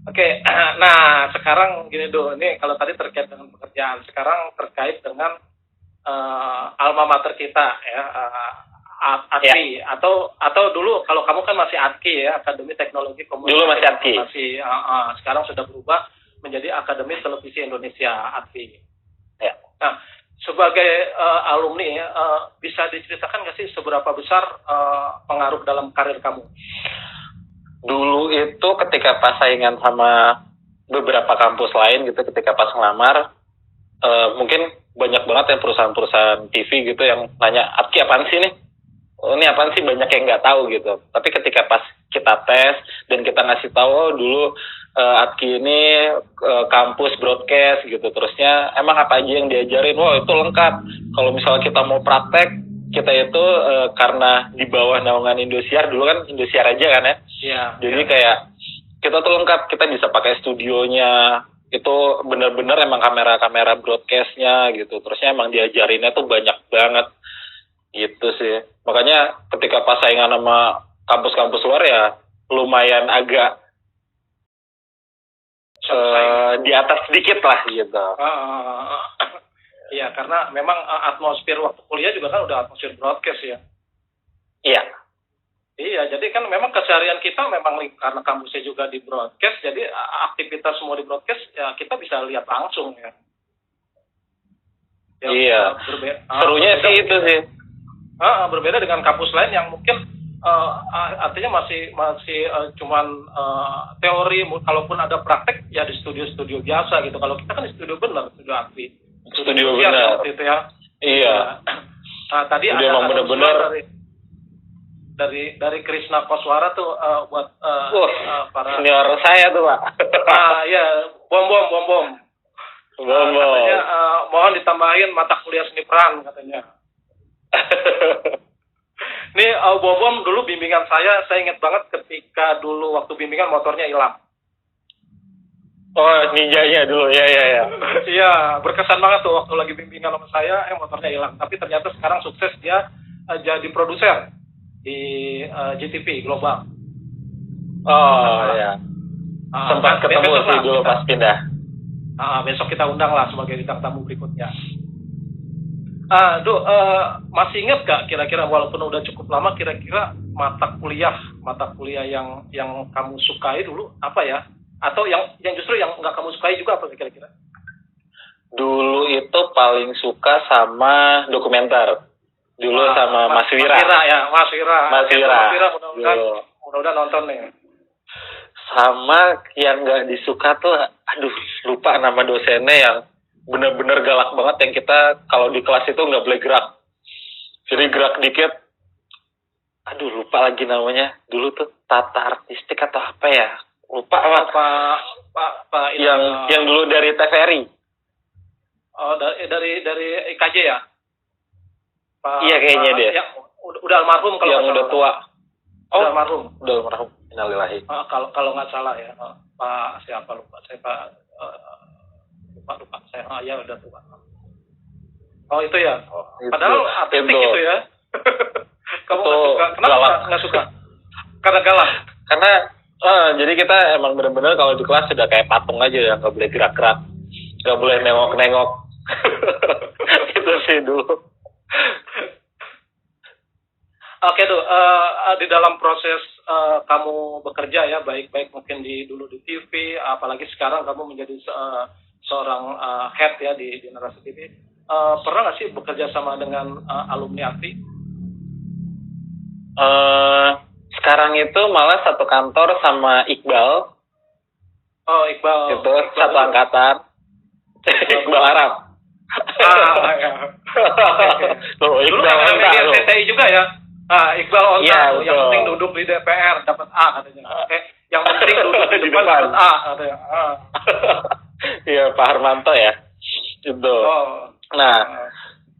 Oke, nah sekarang gini dulu, ini kalau tadi terkait dengan pekerjaan, sekarang terkait dengan alma mater kita ya, Ya, ATKI atau dulu kalau kamu kan masih ATKI ya, Akademi Teknologi dulu Komunikasi masih dan ATKI. Informasi, sekarang sudah berubah menjadi Akademi Televisi Indonesia ATKI. Ya. Nah, sebagai alumni bisa diceritakan nggak sih seberapa besar pengaruh dalam karir kamu? Dulu itu ketika pas saingan sama beberapa kampus lain gitu, ketika pas ngelamar, mungkin banyak banget yang perusahaan-perusahaan TV gitu yang nanya, ATKI apaan sih nih? Oh, ini apaan sih, banyak yang nggak tahu gitu. Tapi ketika pas kita tes dan kita ngasih tahu, oh dulu ATKI ini kampus broadcast gitu, terusnya emang apa aja yang diajarin, wah itu lengkap. Kalau misalnya kita mau praktek, kita itu karena di bawah naungan Indosiar, dulu kan Indosiar aja kan ya. Iya. Jadi kayak kita tuh lengkap, kita bisa pakai studionya, itu benar-benar emang kamera-kamera broadcastnya gitu, terusnya emang diajarinnya tuh banyak banget gitu sih. Makanya ketika pas saingan sama kampus-kampus luar ya lumayan agak di atas sedikit lah gitu. Iya, karena memang atmosfer waktu kuliah juga kan udah atmosfer broadcast ya. Iya. Iya, jadi kan memang keseharian kita memang karena kampusnya juga di broadcast, jadi aktivitas semua di broadcast ya kita bisa lihat langsung ya. Iya. Serunya sih itu sih. Berbeda dengan kampus lain yang mungkin artinya masih cuman teori, kalaupun ada praktek ya di studio biasa gitu. Kalau kita kan di studio benar, studio aktif. Studio benar. Gitu ya. Iya. Nah, tadi ada benar-benar dari Krishna Koswara tuh buat para senior saya tuh, Pak. Iya, bom. Katanya mohon ditambahin mata kuliah seni peran katanya. Nih Bom dulu bimbingan saya ingat banget ketika dulu waktu bimbingan motornya hilang. Oh, ninjanya dulu, ya. Iya, berkesan banget tuh waktu lagi bimbingan sama saya, motornya hilang. Tapi ternyata sekarang sukses dia jadi produser di GTV Global. Oh, ya. Sempat ketemu sih dulu pas pindah. Besok kita undang lah sebagai bintang tamu berikutnya. Masih ingat gak kira-kira walaupun udah cukup lama, kira-kira mata kuliah yang kamu sukai dulu apa ya? Atau yang justru yang nggak kamu sukai juga apa kira-kira? Dulu itu paling suka sama dokumenter. Dulu sama Mas Wira. Mas Wira. Mudah-mudahan nonton nih. Sama yang nggak disuka tuh, aduh lupa nama dosennya, yang bener-bener galak banget, yang kita kalau di kelas itu nggak boleh gerak. Jadi gerak dikit, aduh lupa lagi namanya. Dulu tuh tata artistik atau apa ya? Lupa Pak. Yang dulu dari TVRI. Oh, dari IKJ ya? Pak, iya kayaknya dia. Yang udah almarhum kalau yang udah tua. Oh, udah almarhum. Innalillahi. Kalau nggak salah ya, Pak siapa lupa saya, Pak lupa saya. Ya udah tua. Oh itu ya. Padahal artistik gitu ya. Kamu nggak suka? Kenapa nggak suka? Karena galak. Karena jadi kita emang benar-benar kalau di kelas sudah kayak patung aja ya, nggak boleh gerak-gerak, nggak boleh nengok-nengok. Itu sih dulu. Oke, di dalam proses kamu bekerja ya, baik mungkin dulu di TV, apalagi sekarang kamu menjadi seorang head ya di Narasi TV. Pernah nggak sih bekerja sama dengan alumni ATKI? Sekarang itu malah satu kantor sama Iqbal. Oh, Iqbal. Itu satu angkatan. Iqbal Arab. Ya. Dulu kan media TTI juga ya. Iqbal Onta, yang penting duduk di DPR dapat A katanya. Yang penting duduk di depan dapat A katanya. Iya, Pak Harmanto ya. Gitu. Nah,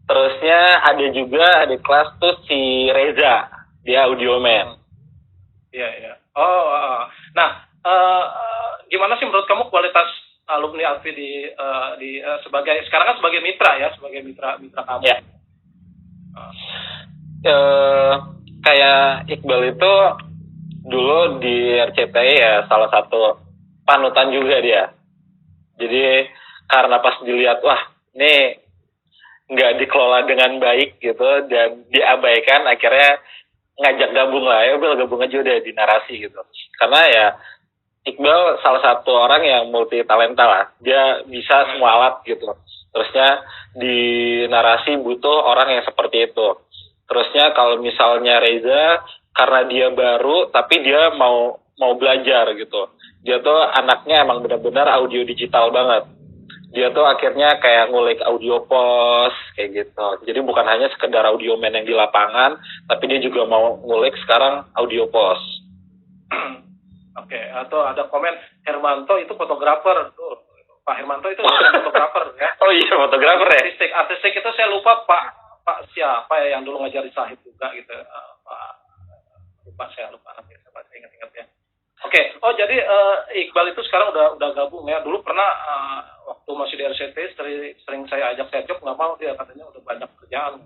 terusnya ada juga di kelas tuh si Reza, dia audioman. Iya. Nah, gimana sih menurut kamu kualitas alumni ATKI di sebagai sekarang kan sebagai mitra ya, sebagai mitra kamu? Ya. Kayak Iqbal itu dulu di RCTI ya salah satu panutan juga dia. Jadi karena pas dilihat, wah ini nggak dikelola dengan baik gitu dan diabaikan, akhirnya ngajak gabung lah, ya Iqbal gabung aja udah di narasi gitu. Karena ya Iqbal salah satu orang yang multi talenta lah, dia bisa semua alat gitu. Terusnya di narasi butuh orang yang seperti itu. Terusnya kalau misalnya Reza, karena dia baru tapi dia mau belajar gitu. Dia tuh anaknya emang benar-benar audio digital banget. Dia tuh akhirnya kayak ngulik audio pos kayak gitu. Jadi bukan hanya sekedar audio man yang di lapangan, tapi dia juga mau ngulik sekarang audio pos. Oke, atau ada komen Hermanto itu fotografer tuh. Pak Hermanto itu fotografer ya. Oh iya, fotografer ya. Artistik itu saya lupa Pak siapa ya yang dulu ngajar di Sahid juga gitu. Saya lupa nanti saya ingat-ingat ya. Oke, oh jadi Iqbal itu sekarang udah gabung ya. Dulu pernah waktu masih di RCT sering saya ajak saya job, nggak mau, dia katanya udah banyak kerjaan.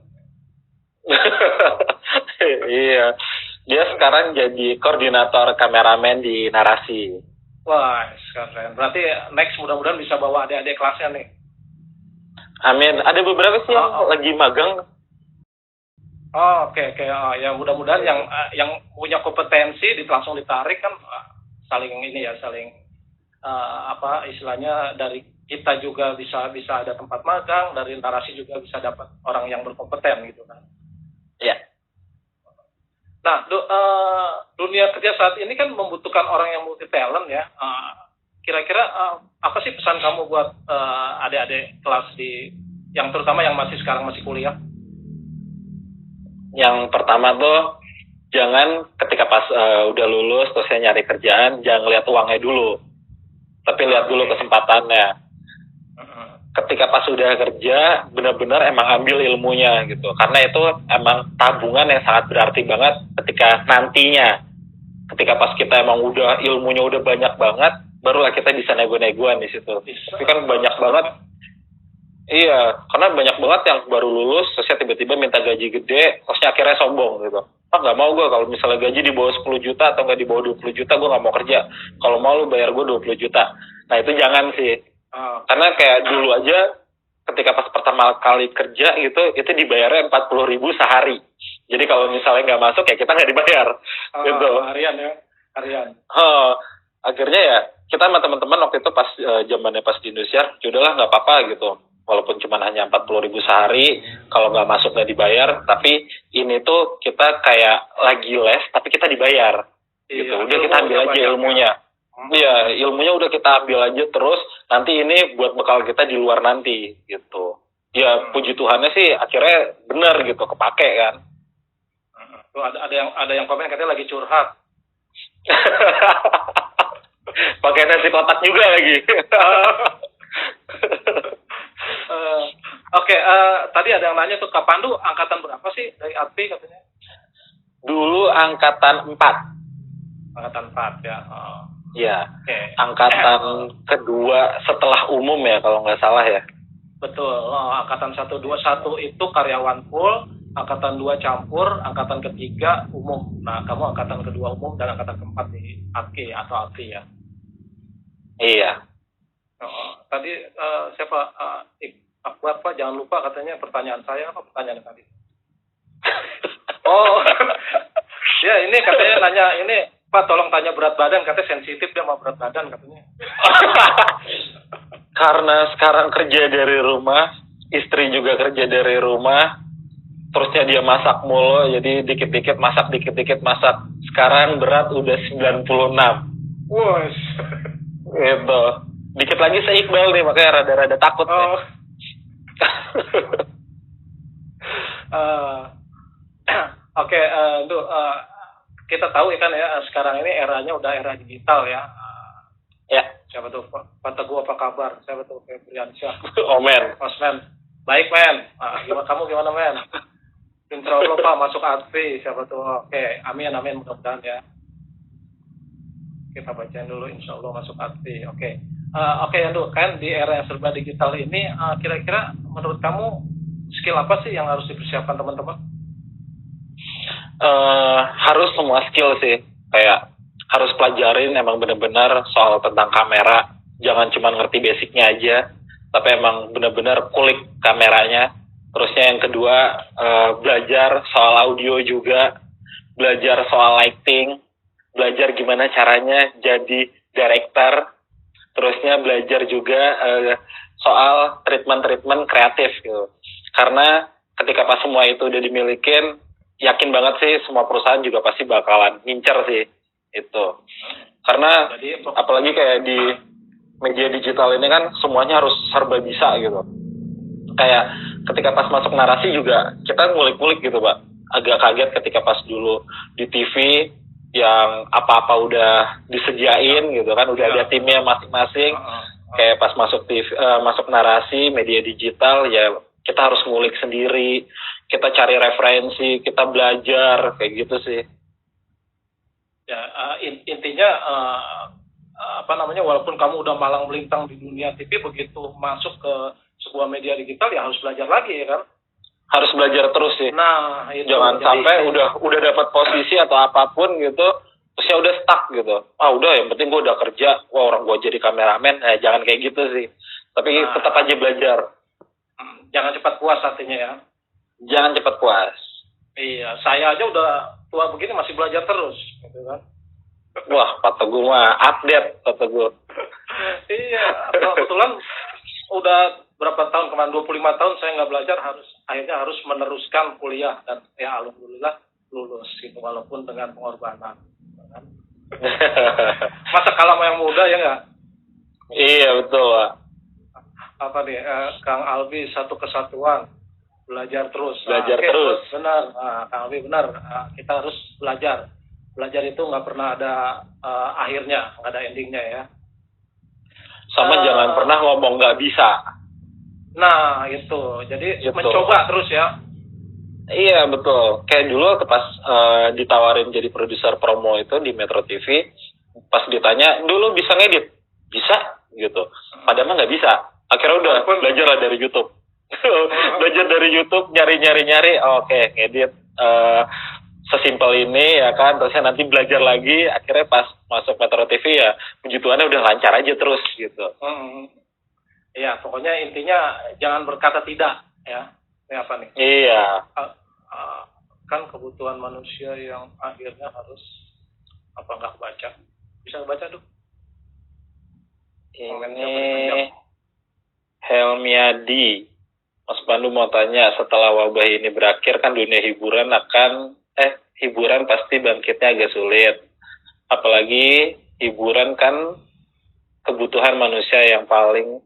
Iya, dia sekarang jadi koordinator kameramen di narasi. Wah, keren. Berarti next mudah-mudahan bisa bawa adik-adik kelasnya nih. Amin. Ada beberapa sih yang lagi magang. Oh, oke. Oh, ya mudah-mudahan yang punya kompetensi langsung ditarik kan, saling istilahnya dari kita juga bisa ada tempat magang, dari narasi juga bisa dapat orang yang berkompeten gitu kan. Iya. Nah, dunia kerja saat ini kan membutuhkan orang yang multi talent ya. Kira-kira apa sih pesan kamu buat adik-adik kelas yang terutama yang sekarang masih kuliah? Yang pertama tuh jangan ketika pas udah lulus terus saya nyari kerjaan, jangan lihat uangnya dulu, tapi lihat dulu kesempatannya. Ketika pas udah kerja, benar-benar emang ambil ilmunya gitu, karena itu emang tabungan yang sangat berarti banget ketika nantinya, ketika pas kita emang udah ilmunya udah banyak banget, barulah kita bisa nego-negoan di situ. Tapi kan banyak banget. Iya, karena banyak banget yang baru lulus, terusnya tiba-tiba minta gaji gede, terusnya akhirnya sombong gitu. Nggak mau gue kalau misalnya gaji di bawah 10 juta atau nggak di bawah 20 juta, gue nggak mau kerja. Kalau mau lu bayar gue 20 juta. Nah itu jangan sih. Karena kayak dulu aja, ketika pas pertama kali kerja gitu, itu dibayarnya 40.000 sehari. Jadi kalau misalnya nggak masuk, ya kita nggak dibayar. Gitu. Harian ya, harian. Akhirnya ya, kita sama teman-teman waktu itu pas zamannya pas di Indonesia, udahlah nggak apa-apa gitu. Walaupun cuma hanya 40.000 sehari, kalau nggak masuk nggak dibayar, tapi ini tuh kita kayak lagi les, tapi kita dibayar, gitu. Udah kita ambil aja ilmunya. Iya, ilmunya udah kita ambil aja terus, nanti ini buat bekal kita di luar nanti, gitu. Ya puji Tuhannya sih akhirnya benar gitu, kepake kan. Tuh ada yang komen katanya lagi curhat. Pakai nasi kotak juga lagi. Oke, tadi ada yang nanya tuh, Kak Pandu angkatan berapa sih dari ATPI katanya? Dulu angkatan 4. Angkatan 4 ya. Iya. Angkatan kedua setelah umum ya kalau nggak salah ya. Betul. Angkatan 1, 2, 1 itu karyawan full, angkatan 2 campur, angkatan ketiga umum. Nah, kamu angkatan kedua umum dan angkatan keempat di ATKI atau ATKI ya. Iya. Tadi siapa? Akbar Pak, jangan lupa katanya pertanyaan saya, apa pertanyaan tadi? Oh, ya ini katanya nanya ini Pak, tolong tanya berat badan, katanya sensitif dia sama berat badan katanya. Karena sekarang kerja dari rumah, istri juga kerja dari rumah, terusnya dia masak mulu, jadi dikit-dikit masak. Sekarang berat udah 96. Wos. Gitu. Dikit lagi saya Iqbal nih, makanya rada-rada takut nih. Oke, kita tahu kan ya sekarang ini eranya udah era digital ya. Ya. Siapa tuh Pak Teguh, apa kabar? Siapa tuh Febriansyah? Men. Mas Men. Baik men. Kamu gimana men? Insya Allah Pak masuk ATPI. Siapa tuh? Oke, amin mudah-mudahan ya. Kita bacain dulu insya Allah masuk ATPI. Oke, Yandu, kan di era yang serba digital ini, kira-kira menurut kamu skill apa sih yang harus dipersiapkan teman-teman? Harus semua skill sih, kayak harus pelajarin emang bener-bener soal tentang kamera. Jangan cuma ngerti basicnya aja, tapi emang bener-bener kulik kameranya. Terusnya yang kedua, belajar soal audio juga, belajar soal lighting, belajar gimana caranya jadi director. Terusnya belajar juga soal treatment kreatif gitu. Karena ketika pas semua itu udah dimilikin, yakin banget sih semua perusahaan juga pasti bakalan ngincer sih itu. Karena apalagi kayak di media digital ini kan semuanya harus serba bisa gitu. Kayak ketika pas masuk narasi juga kita ngulik-ngulik gitu, Pak. Agak kaget ketika pas dulu di TV yang apa-apa udah disediain gitu kan, udah ada timnya masing-masing. Kayak pas masuk TV, masuk narasi media digital ya kita harus ngulik sendiri, kita cari referensi, kita belajar kayak gitu sih. Ya, intinya walaupun kamu udah malang melintang di dunia TV, begitu masuk ke sebuah media digital ya harus belajar lagi ya kan? Harus belajar terus sih. Nah, itu. Jangan sampai udah dapat posisi atau apapun gitu, terus ya udah stuck gitu. Udah yang penting gue udah kerja, orang gue jadi kameramen, jangan kayak gitu sih. Tapi tetap aja belajar. Jangan cepat puas artinya ya. Jangan cepat puas. Iya, saya aja udah tua begini masih belajar terus, gitu kan. Wah, Pak Teguh mah update, Pak Teguh. Iya, kebetulan udah berapa tahun, kemarin 25 tahun saya nggak belajar, akhirnya harus meneruskan kuliah, dan ya alhamdulillah lulus gitu, walaupun dengan pengorbanan. Kan? Masa kalau yang muda ya nggak? Iya, betul, Pak. Apa nih, Kang Albi, satu kesatuan, belajar terus. Terus. Benar, Kang Albi benar. Kita harus belajar. Belajar itu nggak pernah ada akhirnya, nggak ada endingnya ya. Sama jangan pernah ngomong nggak bisa. Nah itu, jadi mencoba terus ya. Iya betul. Kayak dulu pas ditawarin jadi produser promo itu di Metro TV, pas ditanya dulu bisa ngedit, bisa gitu. Padahal nggak bisa. Akhirnya udah belajar lah dari YouTube. Belajar dari YouTube, nyari. Oke, ngedit sesimpel ini ya kan. Terusnya nanti belajar lagi. Akhirnya pas masuk Metro TV ya, puji Tuhannya udah lancar aja terus gitu. Iya, pokoknya intinya jangan berkata tidak ya. Ini apa nih? Iya. Kan kebutuhan manusia yang akhirnya harus nggak baca. Bisa baca tuh? Ini Helmiadi, Mas Pandu mau tanya, setelah wabah ini berakhir kan dunia hiburan pasti bangkitnya agak sulit. Apalagi hiburan kan kebutuhan manusia yang paling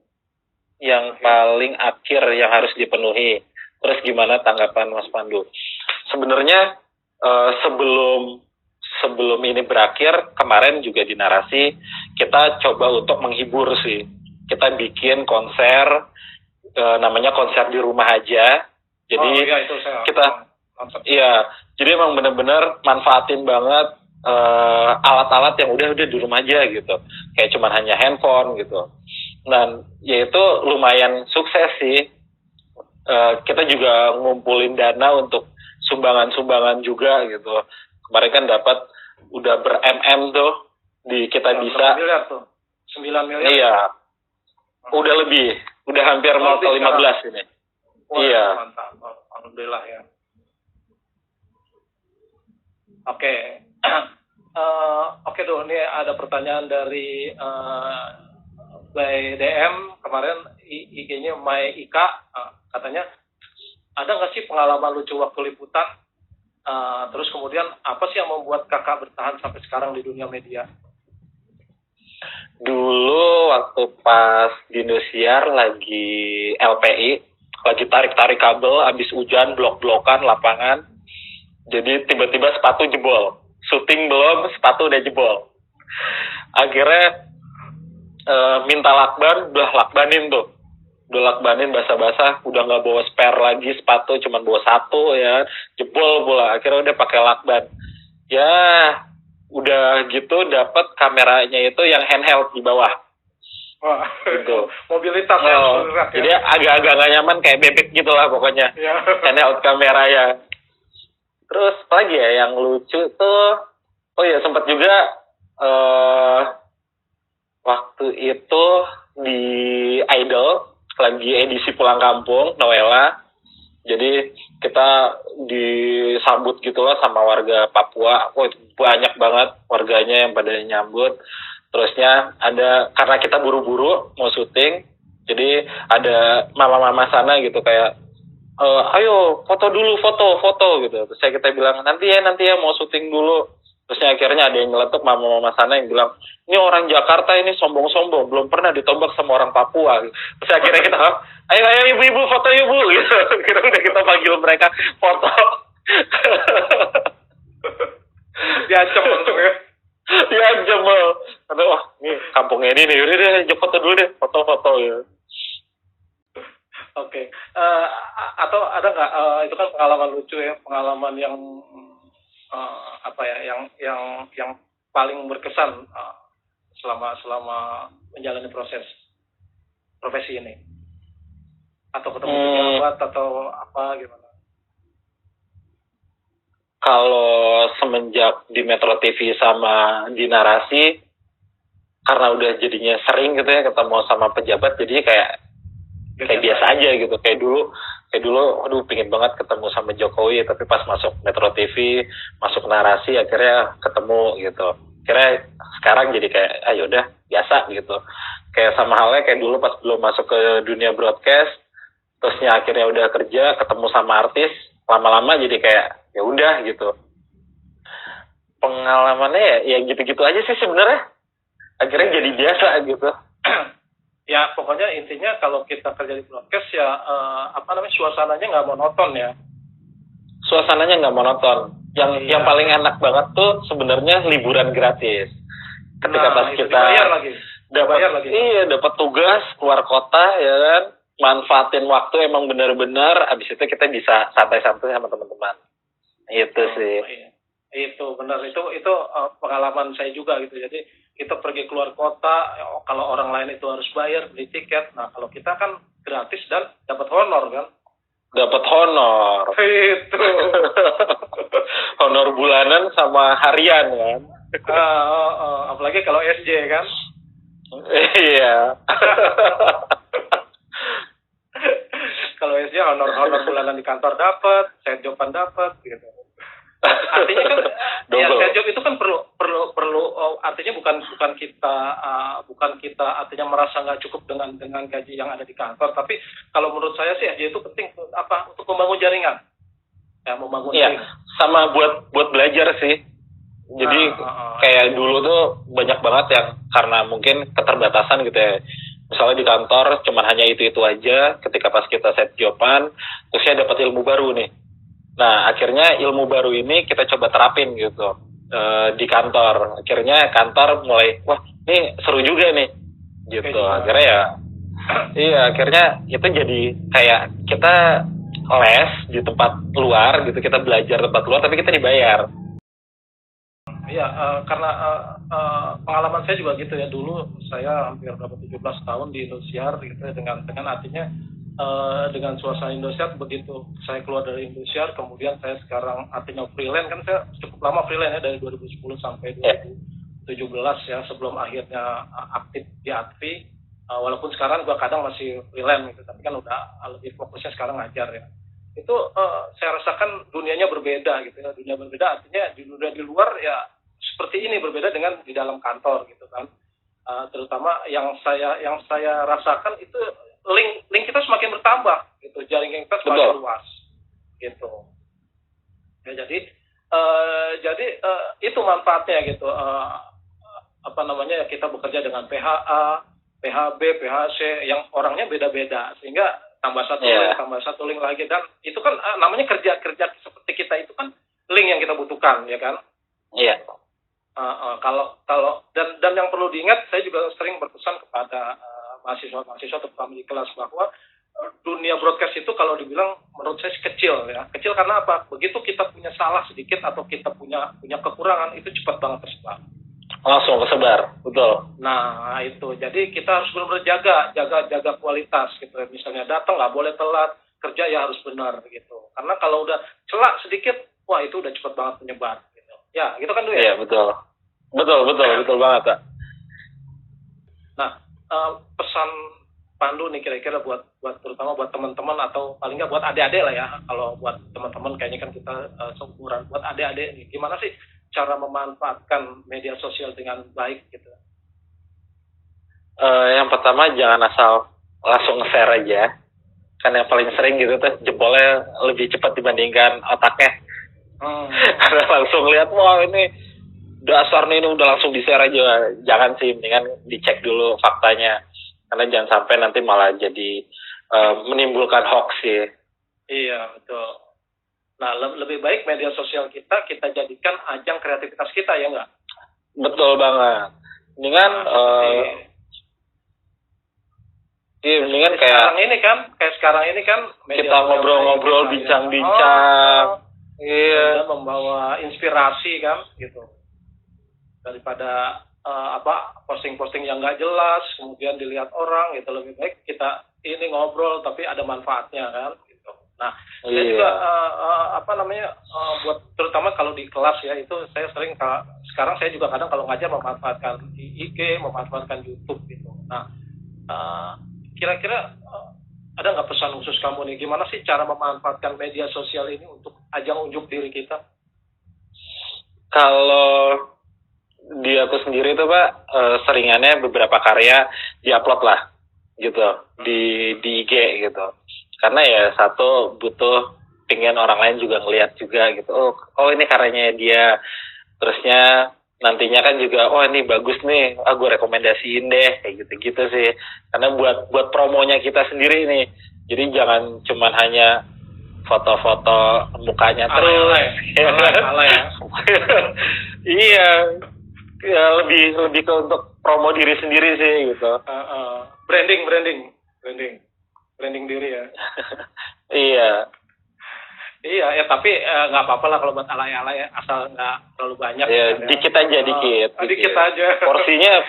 akhir yang harus dipenuhi. Terus gimana tanggapan Mas Pandu? Sebenarnya sebelum ini berakhir, kemarin juga di narasi kita coba untuk menghibur sih. Kita bikin konser, namanya konser di rumah aja. Jadi itu saya jadi emang benar-benar manfaatin banget alat-alat yang udah di rumah aja gitu. Kayak cuman hanya handphone gitu. Dan ya itu lumayan sukses sih. Kita juga ngumpulin dana untuk sumbangan juga gitu. Kemarin kan dapat udah ber-MM tuh di kita bisa 9 miliar tuh. 9 miliar. Iya. Udah lebih, udah hampir mau ke 15 ini. Iya. Mantap. Alhamdulillah ya. Oke. Oke tuh, ini ada pertanyaan dari BDM kemarin, IG-nya Mai Ika, katanya ada nggak sih pengalaman lucu waktu liputan? Terus kemudian apa sih yang membuat kakak bertahan sampai sekarang di dunia media? Dulu waktu pas di Indosiar lagi LPI, lagi tarik-tarik kabel, habis hujan, blok-blokan lapangan. Jadi tiba-tiba sepatu jebol. Syuting belum, sepatu udah jebol. Akhirnya minta lakban, udah lakbanin tuh. Udah lakbanin basah-basah, udah nggak bawa spare lagi sepatu, cuman bawa satu ya, jebol pula. Akhirnya udah pakai lakban. Ya, udah gitu dapat kameranya itu yang handheld di bawah. Wah, gitu. Mobilitas ya. Jadi agak-agak nggak nyaman kayak bebek gitu lah pokoknya. Ya. Handheld kamera ya. Terus apa lagi ya yang lucu tuh, sempat juga eh waktu itu di Idol lagi edisi pulang kampung Noella. Jadi kita disambut gitu lah sama warga Papua. Oh, itu banyak banget warganya yang pada nyambut. Terusnya ada, karena kita buru-buru mau syuting, jadi ada mama-mama sana gitu kayak, ayo foto dulu, foto gitu. Terus kita bilang nanti ya mau syuting dulu. Terusnya akhirnya ada yang nyeletuk mama-mama sana yang bilang, ini orang Jakarta ini sombong-sombong, belum pernah ditombak sama orang Papua. Terus akhirnya kita, ayo ibu-ibu foto yuk bu, gitu. Kita panggil mereka foto. Diancam langsung ya. Diancam loh. Kata, wah ini kampungnya ini nih, udah deh foto dulu deh, foto-foto ya. Oke. Atau ada nggak itu kan pengalaman lucu ya, pengalaman yang apa ya, yang paling berkesan selama menjalani proses profesi ini, atau ketemu pejabat atau apa gimana? Kalau semenjak di Metro TV sama di Narasi, karena udah jadinya sering gitu ya ketemu sama pejabat, jadi kayak biasa aja gitu. Kayak dulu aduh pingin banget ketemu sama Jokowi, tapi pas masuk Metro TV, masuk Narasi akhirnya ketemu gitu. Akhirnya sekarang jadi kayak ayo udah biasa gitu. Kayak sama halnya kayak dulu pas belum masuk ke dunia broadcast, terusnya akhirnya udah kerja ketemu sama artis, lama-lama jadi kayak ya udah gitu. Pengalamannya ya gitu-gitu aja sih sebenarnya. Akhirnya jadi biasa gitu. Ya pokoknya intinya kalau kita kerja di broadcast ya suasananya nggak monoton ya. Suasananya nggak monoton. Yang paling enak banget tuh sebenarnya liburan gratis. Ketika pas kita dapat tugas keluar kota ya kan, manfaatin waktu emang benar-benar. Abis itu kita bisa santai-santai sama teman-teman. Itu sih. Iya. Itu benar, itu pengalaman saya juga gitu. Jadi kita pergi keluar kota, kalau orang lain itu harus bayar beli tiket. Nah kalau kita kan gratis dan dapat honor kan. Dapat honor. Itu. Honor bulanan sama harian kan. Apalagi kalau SJ kan. Iya. Kalau SJ honor bulanan di kantor dapat, set joban dapat gitu. Artinya kan ya set job itu kan perlu artinya bukan kita artinya merasa nggak cukup dengan gaji yang ada di kantor, tapi kalau menurut saya sih itu penting untuk membangun jaringan, ya membangun jaringan. Sama buat belajar sih. Jadi kayak dulu tuh banyak banget yang karena mungkin keterbatasan gitu ya, misalnya di kantor cuman hanya itu aja. Ketika pas kita set joban terusnya dapat ilmu baru nih. Nah, akhirnya ilmu baru ini kita coba terapin gitu di kantor. Akhirnya kantor mulai, wah ini seru juga nih, gitu. Akhirnya ya, iya akhirnya itu jadi kayak kita les di tempat luar gitu, kita belajar tempat luar tapi kita dibayar. Iya, karena pengalaman saya juga gitu ya. Dulu saya hampir 17 tahun di Indosiar gitu ya, dengan artinya dengan suasana Indosiar. Begitu saya keluar dari Indosiar, kemudian saya sekarang artinya freelance, kan saya cukup lama freelance ya, dari 2010 sampai 2017 ya, sebelum akhirnya aktif di ADVI. Walaupun sekarang gua kadang masih freelance gitu, tapi kan udah lebih fokusnya sekarang ngajar ya. Itu saya rasakan dunianya berbeda gitu ya. Dunia berbeda artinya di luar ya seperti ini, berbeda dengan di dalam kantor gitu kan. Terutama yang saya rasakan itu link kita semakin bertambah gitu, jaringan kita semakin luas gitu ya. Jadi itu manfaatnya gitu. Kita bekerja dengan PHA, PHB, PHC yang orangnya beda-beda, sehingga tambah satu link lagi, dan itu kan namanya kerja seperti kita itu kan link yang kita butuhkan ya kan. Iya. Kalau dan yang perlu diingat, saya juga sering berpesan kepada mahasiswa terutama di kelas, bahwa dunia broadcast itu kalau dibilang menurut saya kecil ya. Kecil karena apa? Begitu kita punya salah sedikit atau kita punya kekurangan, itu cepat banget tersebar. Langsung kesebar, betul. Nah itu, jadi kita harus benar-benar jaga kualitas gitu. Misalnya datang nggak boleh telat, kerja ya harus benar gitu. Karena kalau udah celak sedikit, wah itu udah cepat banget menyebar gitu. Ya gitu kan tuh ya. Iya betul. betul banget, Kak. Nah, pesan Pandu nih kira-kira buat terutama buat teman-teman atau paling nggak buat adik-adik lah ya. Kalau buat teman-teman kayaknya kan kita seumuran. Buat adik-adik nih, gimana sih cara memanfaatkan media sosial dengan baik gitu? Yang pertama jangan asal langsung share aja. Kan yang paling sering gitu tuh jempolnya lebih cepat dibandingkan otaknya. Langsung lihat, wah ini dasar nih, ini udah langsung di-share aja. Jangan sih, mendingan dicek dulu faktanya. Karena jangan sampai nanti malah jadi menimbulkan hoax sih. Iya, betul. Nah, lebih baik media sosial kita jadikan ajang kreativitas kita, ya nggak? Betul banget. Mendingan mendingan kayak sekarang ini kan kita ngobrol-ngobrol, bincang-bincang. Iya, membawa inspirasi kan gitu. Daripada posting-posting yang nggak jelas kemudian dilihat orang gitu, lebih baik kita ini ngobrol tapi ada manfaatnya kan gitu. Nah, saya juga buat terutama kalau di kelas ya, itu saya sering sekarang saya juga kadang kalau ngajar memanfaatkan di IG, memanfaatkan YouTube gitu. Nah, kira-kira ada nggak pesan khusus kamu nih, gimana sih cara memanfaatkan media sosial ini untuk ajang unjuk diri kita? Kalau di aku sendiri tuh Pak, seringannya beberapa karya diupload lah gitu di IG gitu. Karena ya satu butuh pengen orang lain juga ngelihat juga gitu. Oh ini karyanya dia. Terusnya nantinya kan juga ini bagus nih, gue rekomendasiin deh kayak gitu-gitu sih. Karena buat promonya kita sendiri nih. Jadi jangan cuman hanya foto-foto mukanya terus. Alay ya. Iya. Ya, lebih ke untuk promo diri sendiri sih gitu. Branding diri ya. Iya ya, tapi nggak apa-apa lah kalau buat alay-alay ya, asal nggak terlalu banyak. Iya, dikit aja. Dikit aja. Porsinya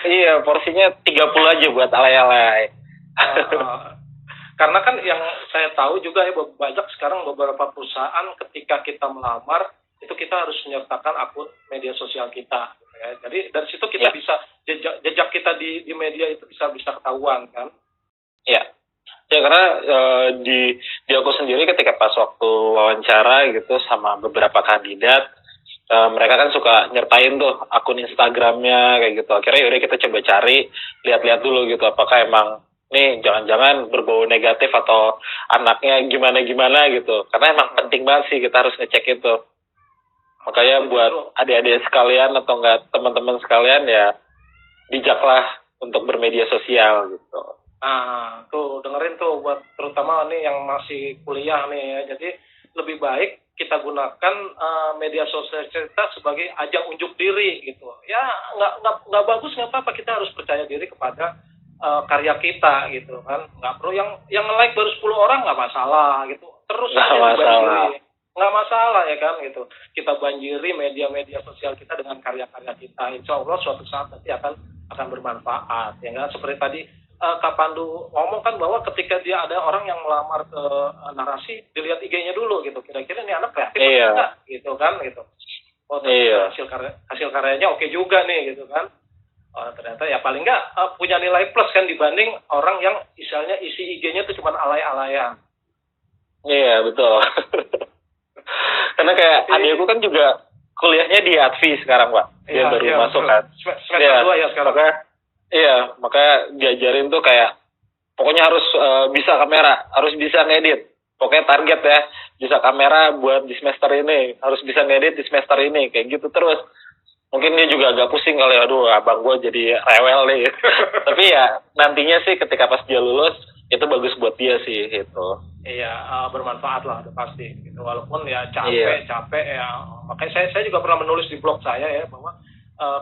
30 aja buat alay-alay. Karena kan yang saya tahu juga ya, banyak sekarang beberapa perusahaan ketika kita melamar itu kita harus menyertakan akun media sosial kita. Ya. Jadi dari situ kita bisa jejak kita di media itu bisa ketahuan kan? Ya karena di aku sendiri ketika pas waktu wawancara gitu sama beberapa kandidat, mereka kan suka nyertain tuh akun Instagramnya kayak gitu. Akhirnya yaudah kita coba cari, lihat-lihat dulu gitu apakah emang nih jangan-jangan berbau negatif atau anaknya gimana gitu. Karena emang penting banget sih kita harus ngecek itu. Makanya buat adik-adik sekalian atau enggak teman-teman sekalian ya bijaklah untuk bermedia sosial gitu. Tuh dengerin tuh buat terutama nih yang masih kuliah nih ya. Jadi lebih baik kita gunakan media sosial kita sebagai ajang unjuk diri gitu. Ya nggak bagus nggak apa-apa, kita harus percaya diri kepada karya kita gitu kan. Nggak perlu yang like baru 10 orang nggak masalah gitu. Terus nggak masalah ya kan gitu. Kita banjiri media-media sosial kita dengan karya-karya kita. Insya Allah suatu saat nanti akan bermanfaat. Ya kan, seperti tadi Kak Pandu ngomong kan bahwa ketika dia ada orang yang melamar ke narasi, dilihat IG-nya dulu gitu. Kira-kira ini anak kreatif atau enggak gitu kan gitu. Hasil karyanya oke juga nih gitu kan. Ternyata ya paling nggak punya nilai plus kan dibanding orang yang misalnya isi IG-nya itu cuma alay-alayan. Iya betul. Karena kayak adikku kan juga kuliahnya di Advi sekarang Pak. Dia baru masuk kan. Semester 2 ya sekarang. Makanya diajarin tuh kayak pokoknya harus bisa kamera, harus bisa ngedit. Pokoknya target ya, bisa kamera buat di semester ini, harus bisa ngedit di semester ini, kayak gitu terus. Mungkin dia juga agak pusing kali, aduh abang gue jadi rewel nih. Tapi ya nantinya sih ketika pas dia lulus itu bagus buat dia sih itu. Iya, bermanfaat lah pasti gitu. Walaupun ya capek ya. Makanya saya juga pernah menulis di blog saya ya bahwa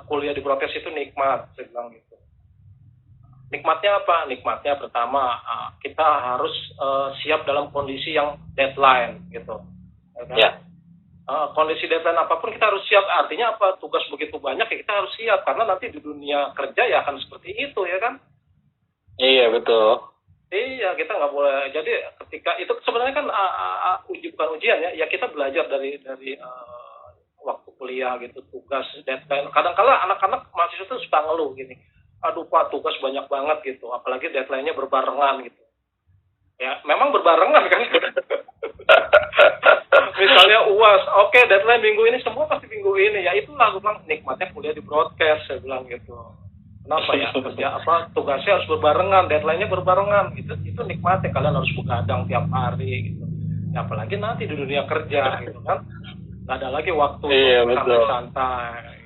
kuliah di broadcast itu nikmat, saya bilang gitu. Nikmatnya apa? Nikmatnya pertama kita harus siap dalam kondisi yang deadline gitu. Ya. Kondisi deadline apapun kita harus siap. Artinya apa? Tugas begitu banyak ya kita harus siap karena nanti di dunia kerja ya akan seperti itu ya kan? Iya betul. Iya, kita nggak boleh. Jadi ketika itu sebenarnya kan bukan ujian ya. Ya kita belajar dari waktu kuliah gitu, tugas, deadline. Kadang-kala anak-anak mahasiswa tuh suka ngeluh gini, aduh Pak, tugas banyak banget gitu, apalagi deadline-nya berbarengan gitu. Ya, memang berbarengan kan. Misalnya UAS, oke, deadline minggu ini, semua pasti minggu ini. Ya itulah gue bilang, nikmatnya kuliah di broadcast, saya bilang gitu. Kenapa ya? Kerja tugasnya harus berbarengan, deadline-nya berbarengan. Itu nikmatnya, kalian harus begadang tiap hari gitu. Ya, apalagi nanti di dunia kerja gitu kan. Nggak ada lagi waktu Iya, untuk santai-santai.